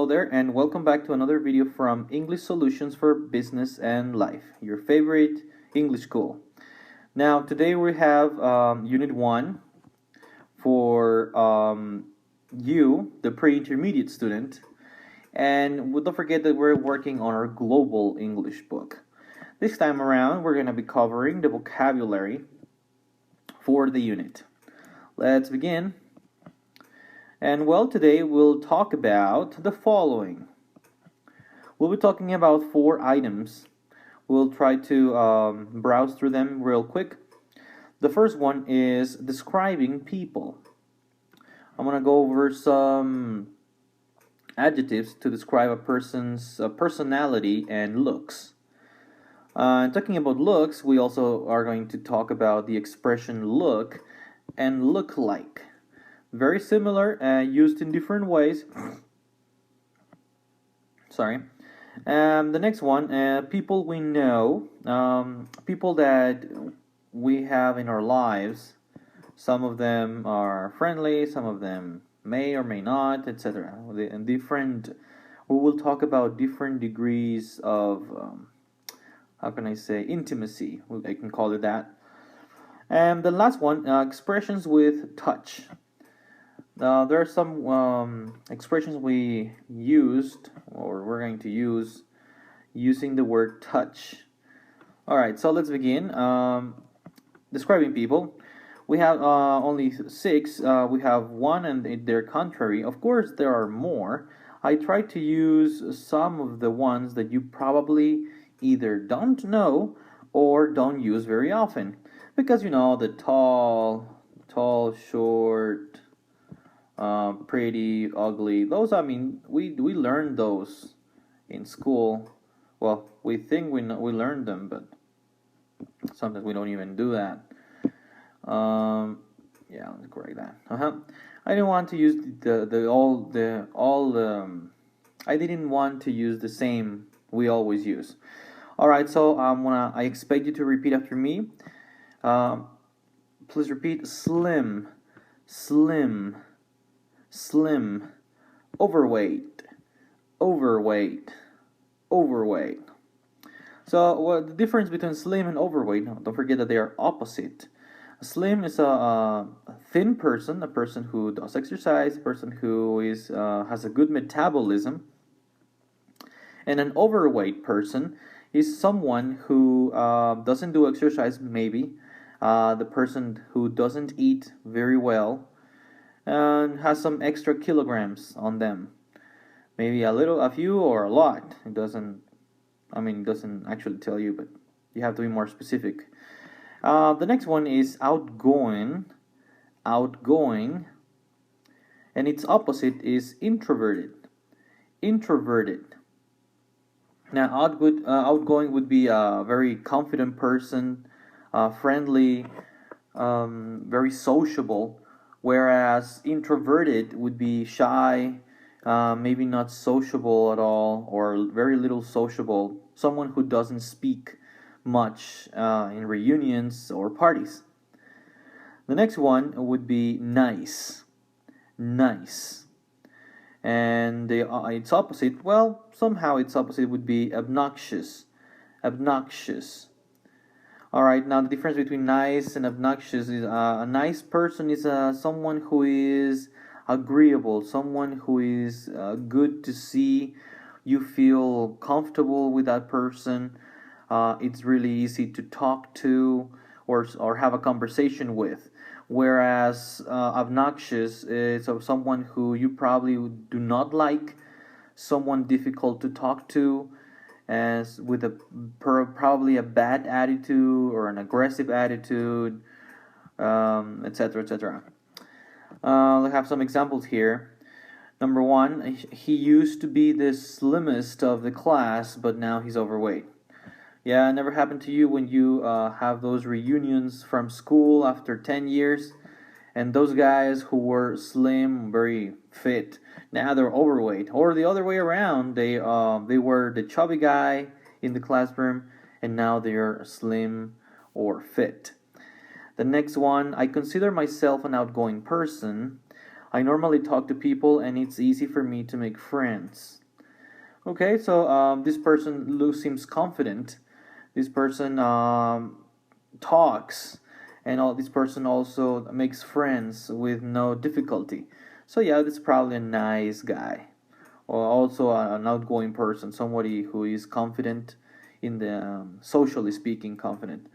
there, and welcome back to another video from English Solutions for Business and Life, your favorite English school. Now, today we have Unit 1 for you, the pre-intermediate student, and don't forget that we're working on our global English book. This time around, we're going to be covering the vocabulary for the unit. Let's begin. And well, today we'll talk about the following. We'll be talking about 4 items. We'll try to browse through them real quick. The first one is describing people. I'm going to go over some adjectives to describe a person's personality and looks. Talking about looks, we also are going to talk about the expression look and look like. Very similar, used in different ways. Sorry. The next one, people we know, people that we have in our lives. Some of them are friendly, some of them may or may not, etc. And different. We will talk about different degrees of, how can I say, intimacy. I can call it that. And the last one, expressions with touch. There are some expressions we used, or we're going to use, using the word touch. Alright, so let's begin. Describing people. We have only 6. We have 1 and their contrary. Of course, there are more. I tried to use some of the ones that you probably either don't know or don't use very often. Because, you know, the tall, short, pretty, ugly. Those, I mean, we learned those in school. Well, we think we learned them, but sometimes we don't even do that. Yeah, let's correct that. I didn't want to use I didn't want to use the same we always use. All right, so I expect you to repeat after me. Please repeat: slim, slim, slim, overweight, overweight, overweight. So, what the difference between slim and overweight? Don't forget that they are opposite. Slim is a thin person, a person who does exercise, a person who is has a good metabolism. And an overweight person is someone who doesn't do exercise, maybe. The person who doesn't eat very well and has some extra kilograms on them. Maybe a few, or a lot. It doesn't actually tell you, but you have to be more specific. The next one is outgoing, and its opposite is introverted, introverted. Now, outgoing would be a very confident person, friendly, very sociable, whereas introverted would be shy, maybe not sociable at all, or very little sociable, someone who doesn't speak much in reunions or parties. The next one would be nice, nice. And its opposite, well, somehow its opposite would be obnoxious, obnoxious. Alright, now the difference between nice and obnoxious is a nice person is someone who is agreeable, someone who is good to see. You feel comfortable with that person. It's really easy to talk to or have a conversation with. Whereas obnoxious is someone who you probably do not like, someone difficult to talk to, as with probably a bad attitude or an aggressive attitude, etc., etc. Let's have some examples here. Number 1, he used to be the slimmest of the class, but now he's overweight. Yeah, it never happened to you when you have those reunions from school after 10 years, and those guys who were slim, very fit, now they're overweight. Or the other way around, they were the chubby guy in the classroom, and now they're slim or fit. The next one, I consider myself an outgoing person. I normally talk to people and it's easy for me to make friends. Okay, so this person seems confident. This person talks, and this person also makes friends with no difficulty. So yeah, this is probably a nice guy, or also an outgoing person, somebody who is confident in the socially speaking, confident.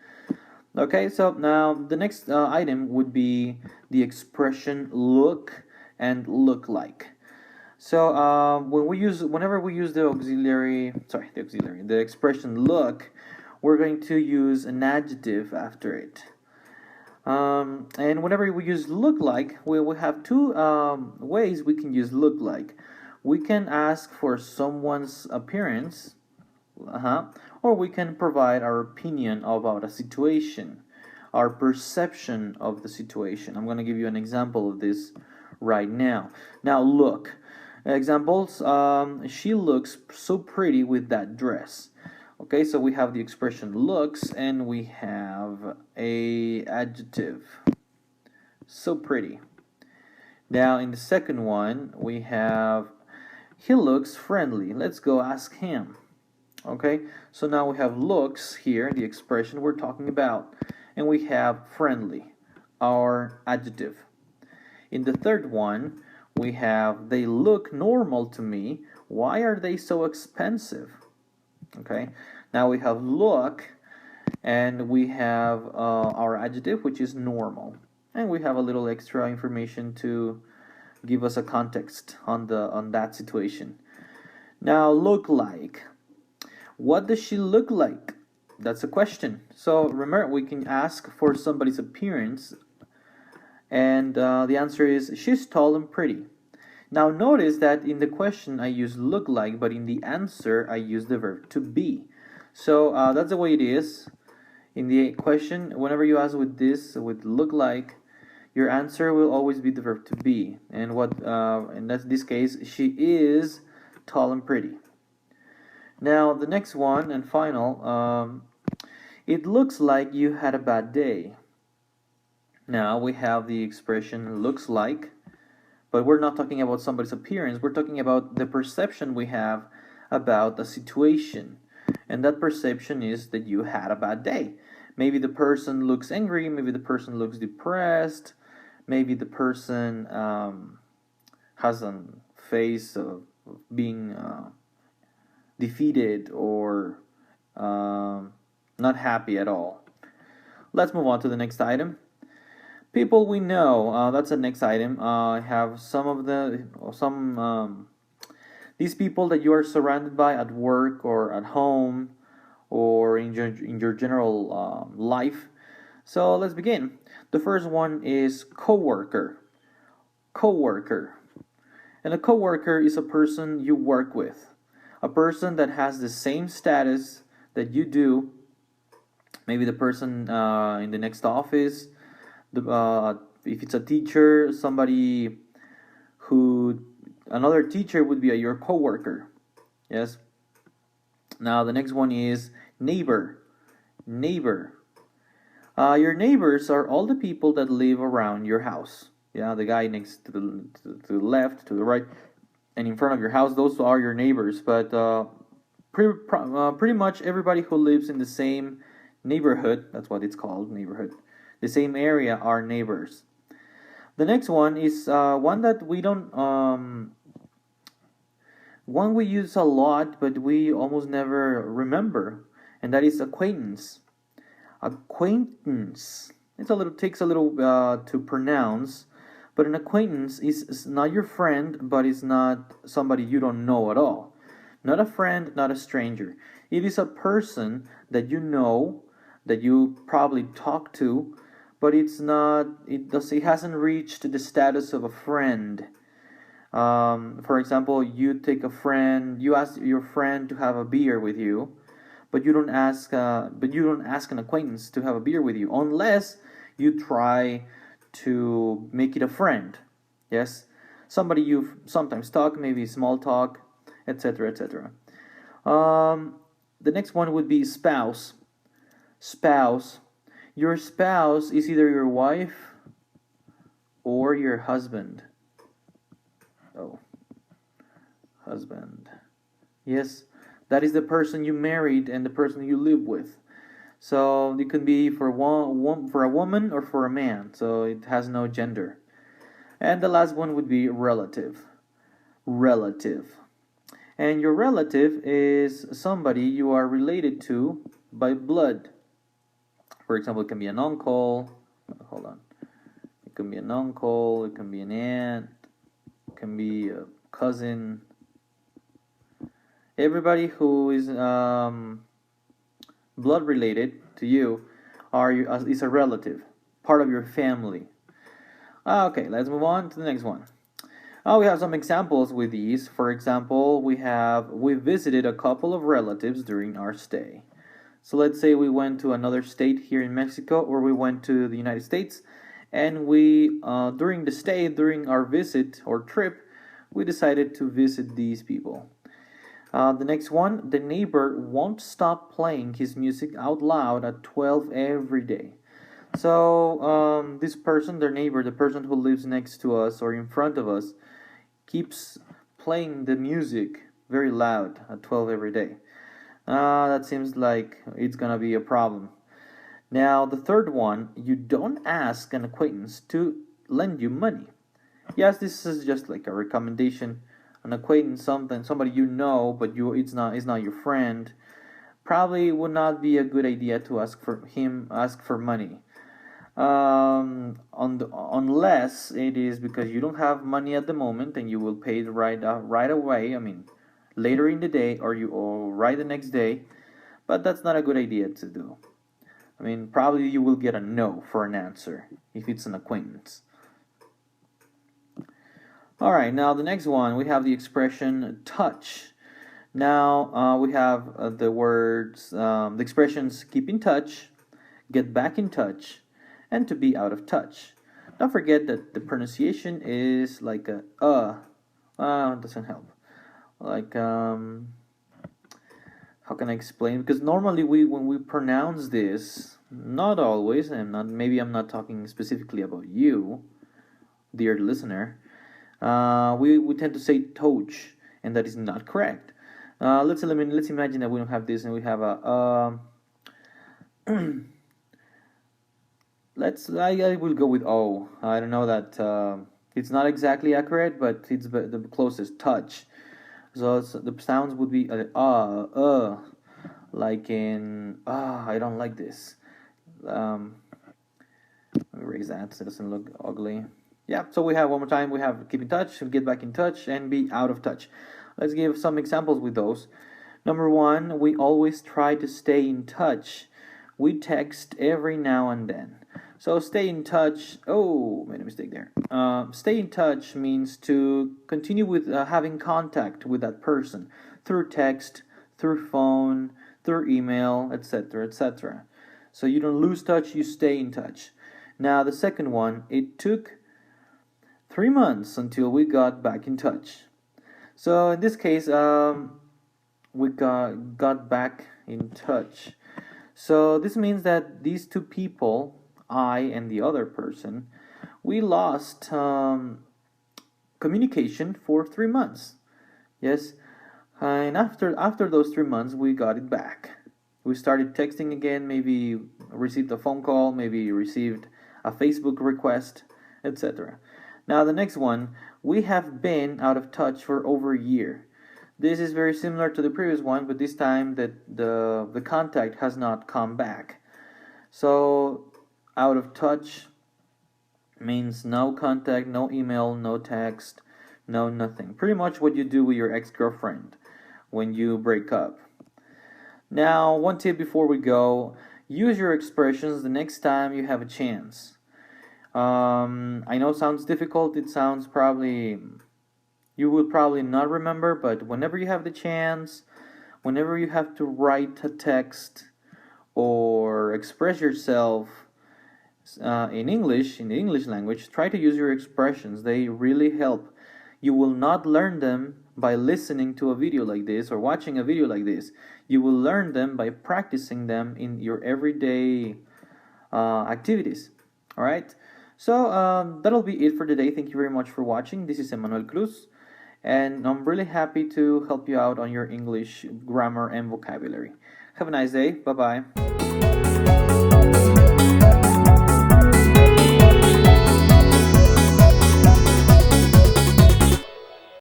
Okay, so now the next item would be the expression look and look like. So whenever we use the expression look, we're going to use an adjective after it. And whenever we use look like, we have two ways we can use look like. We can ask for someone's appearance, or we can provide our opinion about a situation, our perception of the situation. I'm going to give you an example of this right now. Now, look. Examples, she looks so pretty with that dress. Okay, so we have the expression looks and we have a adjective. So pretty. Now in the second one, we have he looks friendly. Let's go ask him. Okay, so now we have looks here, the expression we're talking about, and we have friendly, our adjective. In the third one, we have they look normal to me. Why are they so expensive? Okay, now we have look, and we have our adjective, which is normal, and we have a little extra information to give us a context on that situation. Now, look like. What does she look like? That's a question. So remember, we can ask for somebody's appearance, and the answer is she's tall and pretty. Now notice that in the question I use look like, but in the answer I use the verb to be. So that's the way it is. In the question, whenever you ask with look like, your answer will always be the verb to be. And in this case, she is tall and pretty. Now the next one and final, it looks like you had a bad day. Now we have the expression looks like. But we're not talking about somebody's appearance. We're talking about the perception we have about the situation. And that perception is that you had a bad day. Maybe the person looks angry. Maybe the person looks depressed. Maybe the person has a face of being defeated or not happy at all. Let's move on to the next item. People we know. That's the next item. I have these people that you are surrounded by at work or at home or in your general life. So let's begin. The first one is coworker. Coworker, and a coworker is a person you work with, a person that has the same status that you do. Maybe the person in the next office. If it's a teacher, another teacher would be your coworker. Yes. Now the next one is neighbor. Neighbor. Your neighbors are all the people that live around your house. Yeah, the guy next to the left, to the right, and in front of your house. Those are your neighbors. But pretty much everybody who lives in the same neighborhood. That's what it's called, neighborhood. The same area are neighbors. The next one is one that we don't one we use a lot, but we almost never remember, and that is acquaintance. Acquaintance. Takes a little to pronounce, but an acquaintance is not your friend, but it's not somebody you don't know at all. Not a friend, not a stranger. It is a person that you know, that you probably talk to, but it hasn't reached the status of a friend. For example, you ask your friend to have a beer with you, but you don't ask an acquaintance to have a beer with you unless you try to make it a friend. Yes, somebody you sometimes talk, maybe small talk, etc., etc. The next one would be spouse. Spouse. Your spouse is either your wife or your husband. Oh, husband. Yes, that is the person you married and the person you live with. So it could be for for a woman or for a man. So it has no gender. And the last one would be relative. Relative. And your relative is somebody you are related to by blood. For example, it can be an uncle. Hold on. It can be an uncle. It can be an aunt. It can be a cousin. Everybody who is blood related to you is a relative, part of your family. Okay, let's move on to the next one. We have some examples with these. For example, we visited a couple of relatives during our stay. So let's say we went to another state here in Mexico, or we went to the United States, and during our visit or trip, we decided to visit these people. The next one, the neighbor won't stop playing his music out loud at 12 every day. So this person, their neighbor, the person who lives next to us or in front of us, keeps playing the music very loud at 12 every day. That seems like it's gonna be a problem. Now, the third one, you don't ask an acquaintance to lend you money. Yes, this is just like a recommendation. An acquaintance, somebody you know, but it's not your friend. Probably would not be a good idea to ask for money. Unless it is because you don't have money at the moment and you will pay it right away. I mean, later in the day or right the next day. But that's not a good idea to do. I mean, probably you will get a no for an answer if it's an acquaintance. Alright, now the next one, we have the expression touch. Now we have the expressions keep in touch, get back in touch, and to be out of touch. Don't forget that the pronunciation is like it doesn't help. Like, how can I explain? Because normally when we pronounce this, not always, maybe I'm not talking specifically about you, dear listener, we tend to say touch, and that is not correct. Let's imagine that we don't have this and we have a I will go with O. I don't know that it's not exactly accurate, but it's the closest, touch. So the sounds would be like in I don't like this. Let me erase that so it doesn't look ugly. Yeah, so we have one more time. We have keep in touch, get back in touch, and be out of touch. Let's give some examples with those. Number one, we always try to stay in touch. We text every now and then. So stay in touch. Oh, made a mistake there. Stay in touch means to continue with having contact with that person through text, through phone, through email, etc., etc. So you don't lose touch, you stay in touch. Now the second one, it took 3 months until we got back in touch. So in this case, we got back in touch. So this means that these two people, I and the other person, we lost communication for 3 months. Yes, and after those 3 months, we got it back. We started texting again. Maybe received a phone call. Maybe received a Facebook request, etc. Now the next one, we have been out of touch for over a year. This is very similar to the previous one, but this time that the contact has not come back. So out of touch means no contact, no email, no text, no nothing. Pretty much what you do with your ex-girlfriend when you break up. Now, one tip before we go, use your expressions the next time you have a chance. I know it sounds difficult, you will probably not remember, but whenever you have the chance, whenever you have to write a text or express yourself in English, in the English language, try to use your expressions. They really help. You will not learn them by listening to a video like this or watching a video like this. You will learn them by practicing them in your everyday activities. All right? So that'll be it for today. Thank you very much for watching. This is Emmanuel Cruz. and I'm really happy to help you out on your English grammar and vocabulary. Have a nice day. Bye bye.